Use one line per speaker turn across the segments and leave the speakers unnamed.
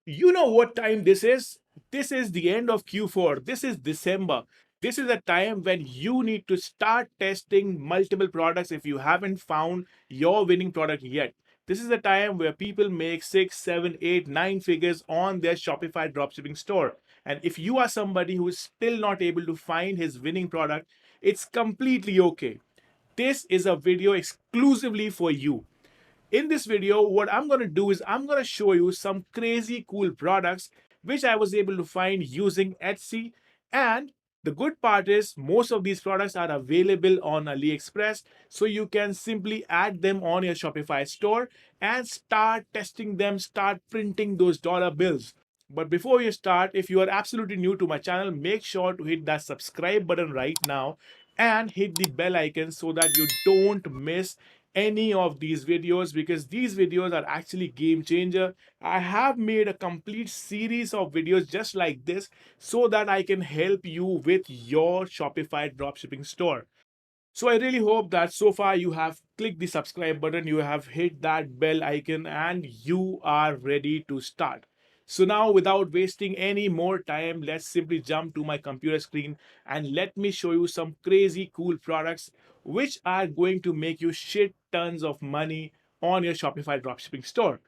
You know what time this is? This is the end of Q4. This is December. This is a time when you need to start testing multiple products if you haven't found your winning product yet. This is a time where people make 6, 7, 8, 9 figures on their Shopify dropshipping store. And if you are somebody who is still not able to find his winning product, it's completely okay. This is a video exclusively for you. In this video, what I'm going to do is I'm going to show you some crazy cool products which I was able to find using Etsy. And the good part is most of these products are available on AliExpress, so you can simply add them on your Shopify store and start testing them, start printing those dollar bills. But before you start, if you are absolutely new to my channel, make sure to hit that subscribe button right now and hit the bell icon so that you don't miss any of these videos, because these videos are actually game changer. I have made a complete series of videos just like this so that I can help you with your Shopify dropshipping store. So I really hope that so far you have clicked the subscribe button, you have hit that bell icon, and you are ready to start. So now, without wasting any more time, let's simply jump to my computer screen and let me show you some crazy cool products which are going to make you shit tons of money on your Shopify dropshipping store.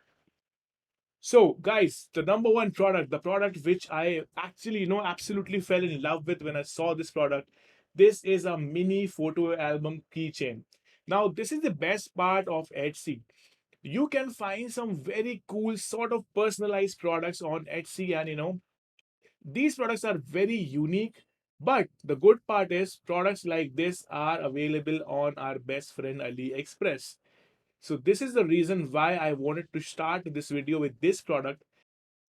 So, guys, the number one product, the product which I actually, absolutely fell in love with when I saw this product, this is a mini photo album keychain. Now, this is the best part of Etsy. You can find some very cool, sort of personalized products on Etsy, and these products are very unique. But the good part is, products like this are available on our best friend AliExpress. So this is the reason why I wanted to start this video with this product.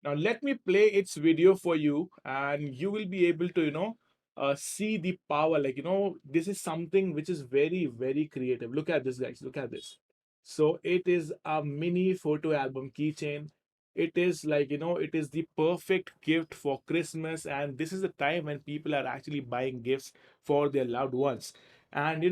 Now let me play its video for you, and you will be able to, see the power. Like, this is something which is very, very creative. Look at this, guys. Look at this. So it is a mini photo album keychain. It is like, it is the perfect gift for Christmas. And this is the time when people are actually buying gifts for their loved ones. And,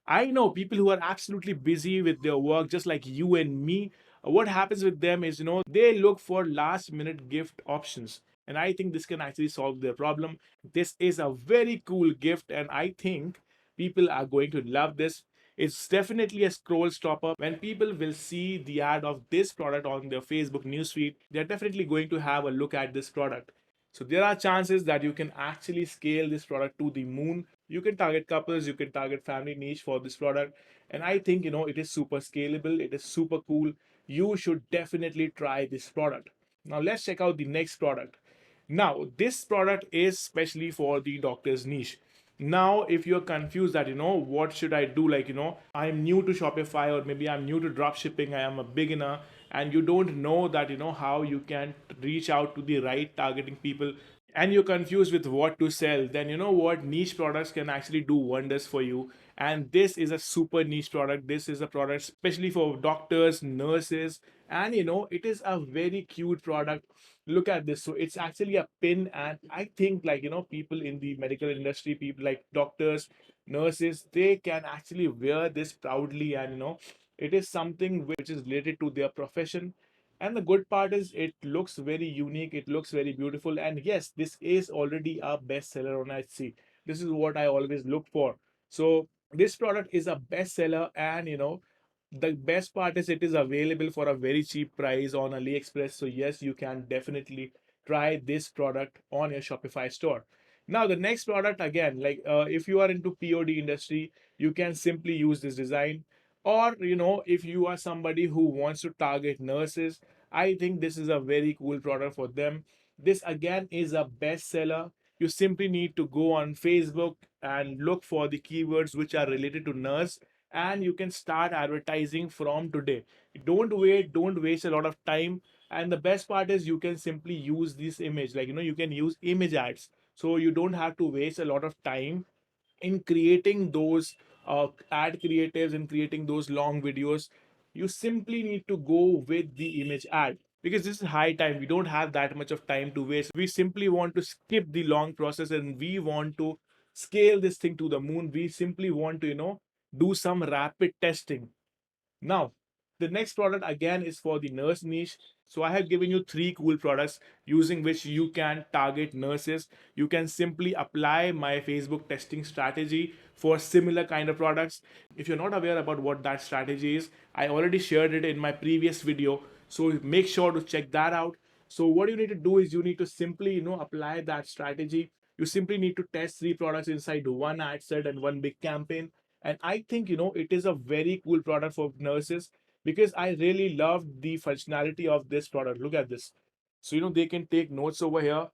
I know people who are absolutely busy with their work, just like you and me. What happens with them is, they look for last minute gift options. And I think this can actually solve their problem. This is a very cool gift, and I think people are going to love this. It's definitely a scroll stopper. When people will see the ad of this product on their Facebook newsfeed, they're definitely going to have a look at this product. So there are chances that you can actually scale this product to the moon. You can target couples, you can target family niche for this product. And I think, it is super scalable, it is super cool. You should definitely try this product. Now let's check out the next product. Now, this product is specially for the doctor's niche. Now, if you're confused that, what should I do? Like, I'm new to Shopify, or maybe I'm new to drop shipping, I am a beginner, and you don't know that, how you can reach out to the right targeting people, and you're confused with what to sell, then you know what, niche products can actually do wonders for you. And this is a super niche product. This is a product especially for doctors, nurses, and it is a very cute product. Look at this. So it's actually a pin, and I think, like, people in the medical industry, people like doctors, nurses, they can actually wear this proudly, and it is something which is related to their profession. And the good part is it looks very unique, it looks very beautiful. And yes, this is already a bestseller on Etsy. This is what I always look for. So this product is a bestseller, and the best part is it is available for a very cheap price on AliExpress. So yes, you can definitely try this product on your Shopify store. Now the next product, again, like, if you are into POD industry, you can simply use this design. Or if you are somebody who wants to target nurses, I think this is a very cool product for them. This again is a bestseller. You simply need to go on Facebook and look for the keywords which are related to nurse, and you can start advertising from today. Don't wait, don't waste a lot of time. And the best part is you can simply use this image, like, you can use image ads, so you don't have to waste a lot of time in creating those ad creatives and creating those long videos. You simply need to go with the image ad, because this is high time. We don't have that much of time to waste. We simply want to skip the long process, and we want to scale this thing to the moon. We simply want to, do some rapid testing. Now, the next product again is for the nurse niche. So I have given you three cool products using which you can target nurses. You can simply apply my Facebook testing strategy for similar kind of products. If you're not aware about what that strategy is, I already shared it in my previous video. So make sure to check that out. So what you need to do is you need to simply, apply that strategy. You simply need to test three products inside one ad set and one big campaign. And I think, it is a very cool product for nurses because I really love the functionality of this product. Look at this. So, they can take notes over here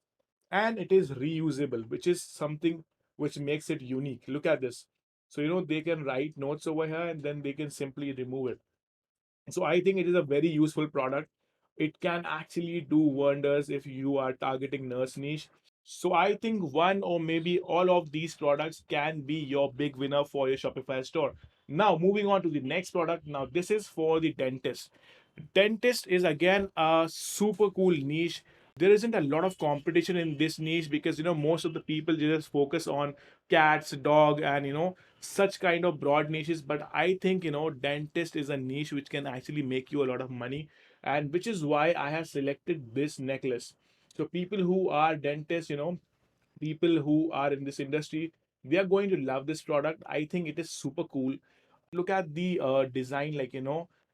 and it is reusable, which is something which makes it unique. Look at this. So, they can write notes over here and then they can simply remove it. So I think it is a very useful product. It can actually do wonders if you are targeting nurse niche. So I think one or maybe all of these products can be your big winner for your Shopify store. Now moving on to the next product. Now this is for the dentist. Dentist is again a super cool niche. There isn't a lot of competition in this niche because most of the people just focus on cats, dog, and such kind of broad niches. But I think dentist is a niche which can actually make you a lot of money, and which is why I have selected this necklace. So people who are dentists, people who are in this industry, they are going to love this product. I think it is super cool. Look at the design, like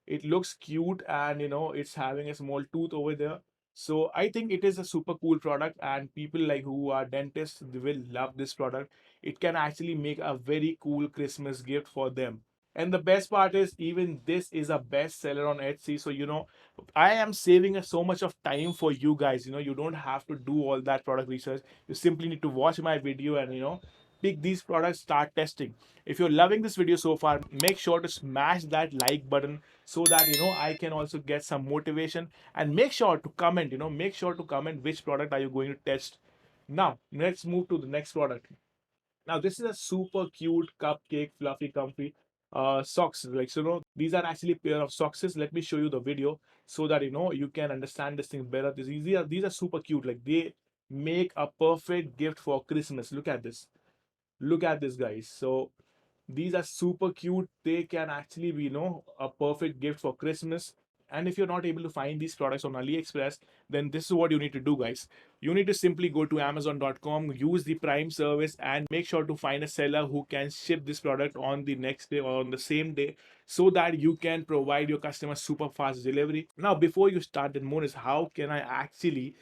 it looks cute, and it's having a small tooth over there. So I think it is a super cool product, and people like who are dentists, they will love this product. It can actually make a very cool Christmas gift for them. And the best part is, even this is a best seller on Etsy. So I am saving so much of time for you guys. You don't have to do all that product research. You simply need to watch my video and pick these products, start testing. If you're loving this video so far, make sure to smash that like button so that I can also get some motivation. And make sure to comment, which product are you going to test. Now let's move to the next product. Now this is a super cute cupcake fluffy comfy socks. Like, so these are actually pair of socks. Let me show you the video so that you can understand this thing better. These are super cute. Like, they make a perfect gift for Christmas. Look at this. Look at this, guys. So these are super cute. They can actually be, a perfect gift for Christmas. And if you're not able to find these products on AliExpress, then this is what you need to do, guys. You need to simply go to Amazon.com, use the Prime service, and make sure to find a seller who can ship this product on the next day or on the same day so that you can provide your customers super fast delivery. Now, before you start, then Moonis, how can I actually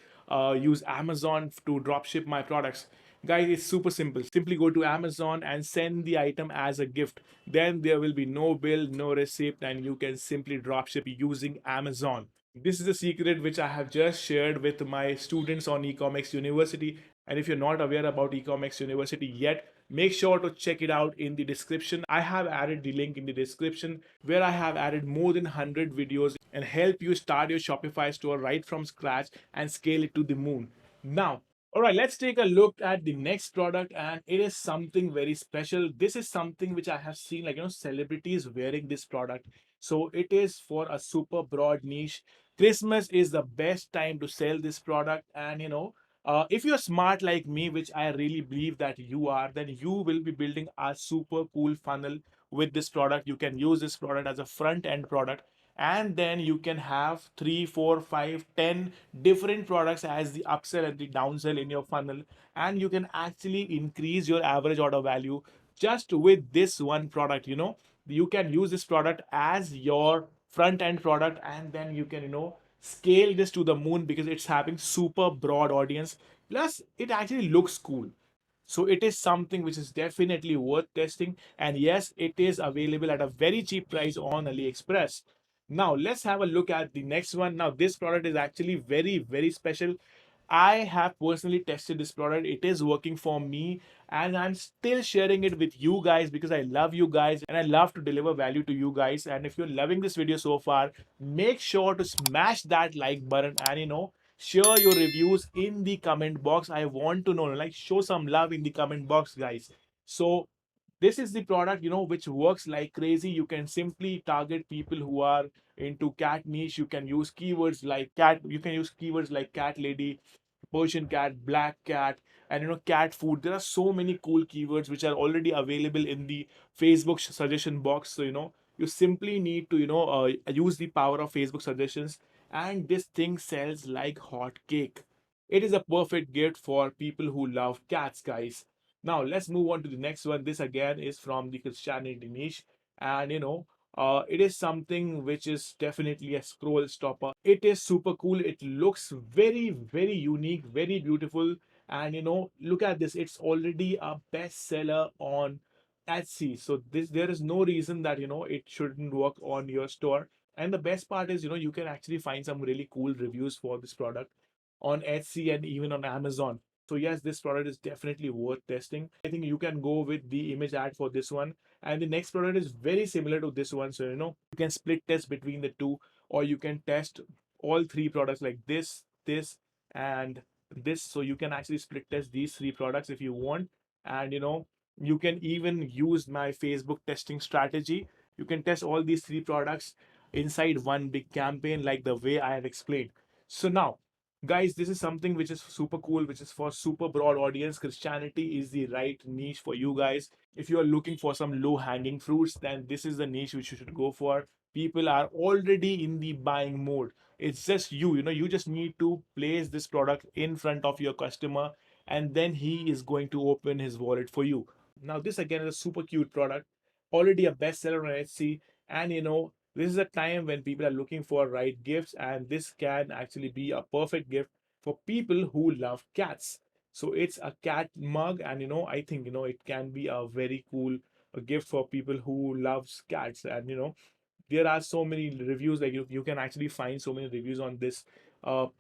use Amazon to dropship my products? Guys, it's super simple. Simply go to Amazon and send the item as a gift. Then there will be no bill, no receipt, and you can simply dropship using Amazon. This is a secret which I have just shared with my students on Ecommerce University. And if you're not aware about Ecommerce University yet, make sure to check it out in the description. I have added the link in the description where I have added more than 100 videos and help you start your Shopify store right from scratch and scale it to the moon. Now, all right, let's take a look at the next product, and it is something very special. This is something which I have seen, like, celebrities wearing this product. So it is for a super broad niche. Christmas is the best time to sell this product, and if you're smart like me, which I really believe that you are, then you will be building a super cool funnel with this product. You can use this product as a front end product, and then you can have 3, 4, 5, 10 different products as the upsell and the downsell in your funnel, and you can actually increase your average order value just with this one product. You can use this product as your front end product, and then you can scale this to the moon because it's having super broad audience, plus it actually looks cool. So it is something which is definitely worth testing. And yes, it is available at a very cheap price on AliExpress. Now let's have a look at the next one. Now this product is actually very, very special. I have personally tested this product. It is working for me, and I'm still sharing it with you guys because I love you guys and I love to deliver value to you guys. And if you're loving this video so far, make sure to smash that like button and share your reviews in the comment box. I want to know, like, show some love in the comment box, guys. So this is the product which works like crazy. You can simply target people who are into cat niche. You can use keywords like cat, you can use keywords like cat lady, Persian cat, black cat, and cat food. There are so many cool keywords which are already available in the Facebook suggestion box. So you simply need to use the power of Facebook suggestions, and this thing sells like hot cake. It is a perfect gift for people who love cats, guys. Now let's move on to the next one. This again is from the Christianity niche, and it is something which is definitely a scroll stopper. It is super cool. It looks very, very unique, very beautiful. And look at this. It's already a bestseller on Etsy. So this there is no reason that it shouldn't work on your store. And the best part is, you can actually find some really cool reviews for this product on Etsy and even on Amazon. So yes, this product is definitely worth testing. I think you can go with the image ad for this one. And the next product is very similar to this one. So you can split test between the two, or you can test all three products like this, and this. So you can actually split test these three products if you want. And you can even use my Facebook testing strategy. You can test all these three products inside one big campaign like the way I have explained. So now, guys, this is something which is super cool, which is for super broad audience. Christianity is the right niche for you guys. If you are looking for some low hanging fruits, then this is the niche which you should go for. People are already in the buying mode. It's just you just need to place this product in front of your customer, and then he is going to open his wallet for you. Now this again is a super cute product, already a bestseller on Etsy. And this is a time when people are looking for right gifts, and this can actually be a perfect gift for people who love cats. So it's a cat mug, and I think it can be a very cool gift for people who loves cats. And there are so many reviews, like you can actually find so many reviews on this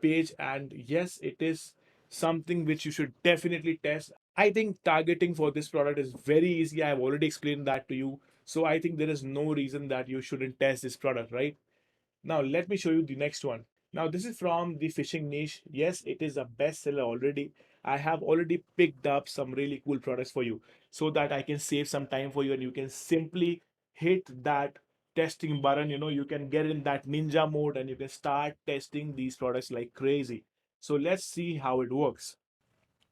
page. And yes, it is something which you should definitely test. I think targeting for this product is very easy. I've already explained that to you. So I think there is no reason that you shouldn't test this product, right? Now, let me show you the next one. Now, this is from the fishing niche. Yes, it is a bestseller already. I have already picked up some really cool products for you so that I can save some time for you, and you can simply hit that testing button. You can get in that ninja mode and you can start testing these products like crazy. So let's see how it works.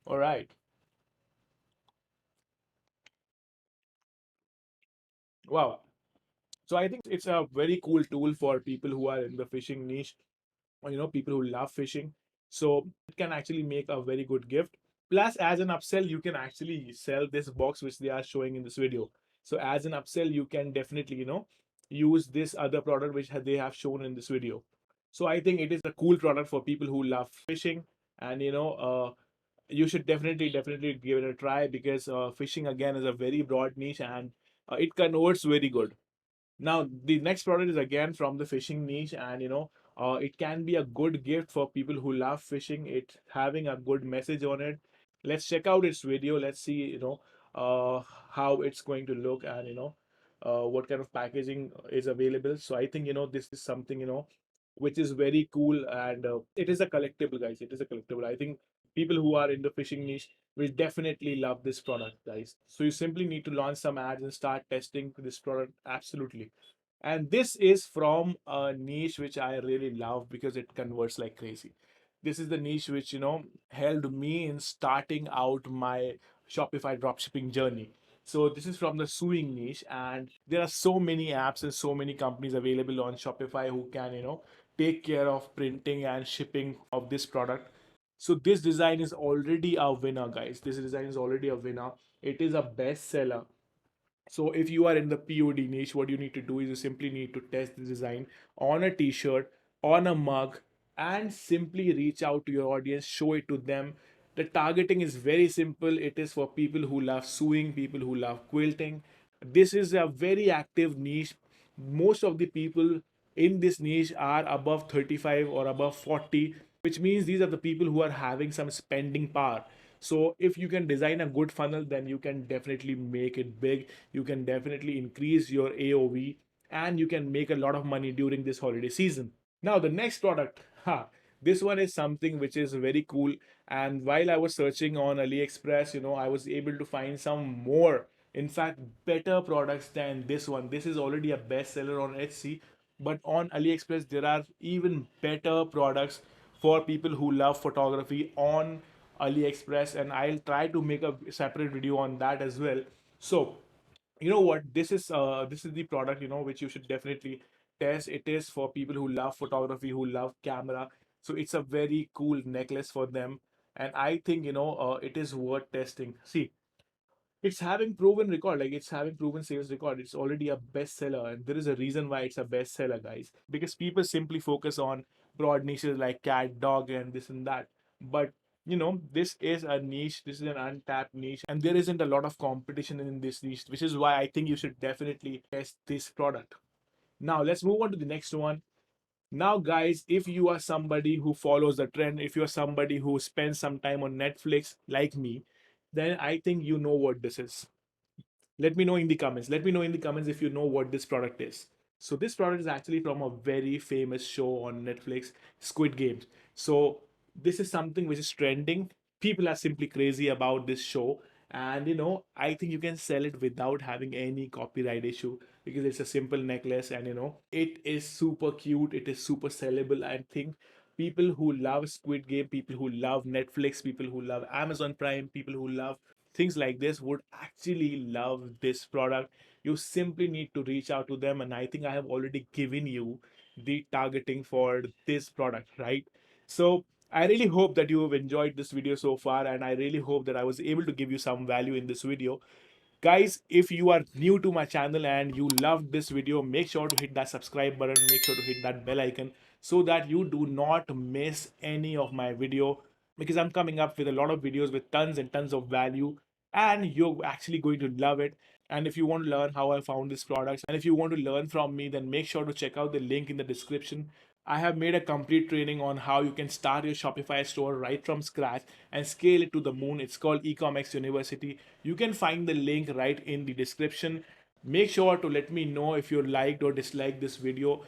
All right. Wow. So I think it's a very cool tool for people who are in the fishing niche, or people who love fishing. So it can actually make a very good gift. Plus, as an upsell, you can actually sell this box which they are showing in this video. So as an upsell, you can definitely use this other product which they have shown in this video. So I think it is a cool product for people who love fishing. And you should definitely give it a try, because fishing again is a very broad niche, and it converts very good. Now, the next product is again from the fishing niche, and it can be a good gift for people who love fishing. It having a good message on it. Let's check out its video. Let's see, how it's going to look, and what kind of packaging is available. So I think this is something which is very cool, and it is a collectible, guys. It is a collectible. I think people who are in the fishing niche will definitely love this product, guys. So you simply need to launch some ads and start testing this product. Absolutely. And this is from a niche which I really love because it converts like crazy. This is the niche which helped me in starting out my Shopify dropshipping journey. So this is from the sewing niche, and there are so many apps and so many companies available on Shopify who can take care of printing and shipping of this product. So this design is already a winner, guys. This design is already a winner. It is a bestseller. So if you are in the POD niche, what you need to do is you simply need to test the design on a t-shirt, on a mug, and simply reach out to your audience, show it to them. The targeting is very simple. It is for people who love sewing, people who love quilting. This is a very active niche. Most of the people in this niche are above 35 or above 40, which means these are the people who are having some spending power. So if you can design a good funnel, then you can definitely make it big. You can definitely increase your AOV, and you can make a lot of money during this holiday season. Now, the next product, this one is something which is very cool. And while I was searching on AliExpress, I was able to find some more, in fact, better products than this one. This is already a bestseller on Etsy, but on AliExpress, there are even better products for people who love photography on AliExpress, and I'll try to make a separate video on that as well. So, you know what? This is the product which you should definitely test. It is for people who love photography, who love camera. So it's a very cool necklace for them. And I think, it is worth testing. See, it's having proven record, like it's having proven sales record. It's already a bestseller, and there is a reason why it's a bestseller, guys. Because people simply focus on broad niches like cat, dog, and this and that. But this is a niche. This is an untapped niche, and there isn't a lot of competition in this niche, which is why I think you should definitely test this product. Now let's move on to the next one. Now, guys, if you are somebody who follows the trend, if you're somebody who spends some time on Netflix like me, then I think you know what this is. Let me know in the comments. Let me know in the comments if you know what this product is. So this product is actually from a very famous show on Netflix, Squid Games. So this is something which is trending. People are simply crazy about this show. And I think you can sell it without having any copyright issue because it's a simple necklace and it is super cute. It is super sellable. I think people who love Squid Game, people who love Netflix, people who love Amazon Prime, people who love things like this would actually love this product. You simply need to reach out to them, and I think I have already given you the targeting for this product, right? So I really hope that you have enjoyed this video so far, and I really hope that I was able to give you some value in this video. Guys, if you are new to my channel and you loved this video, make sure to hit that subscribe button, make sure to hit that bell icon so that you do not miss any of my video, because I'm coming up with a lot of videos with tons and tons of value and you're actually going to love it. And if you want to learn how I found these products and if you want to learn from me, then make sure to check out the link in the description. I have made a complete training on how you can start your Shopify store right from scratch and scale it to the moon. It's called Ecommerce University. You can find the link right in the description. Make sure to let me know if you liked or disliked this video.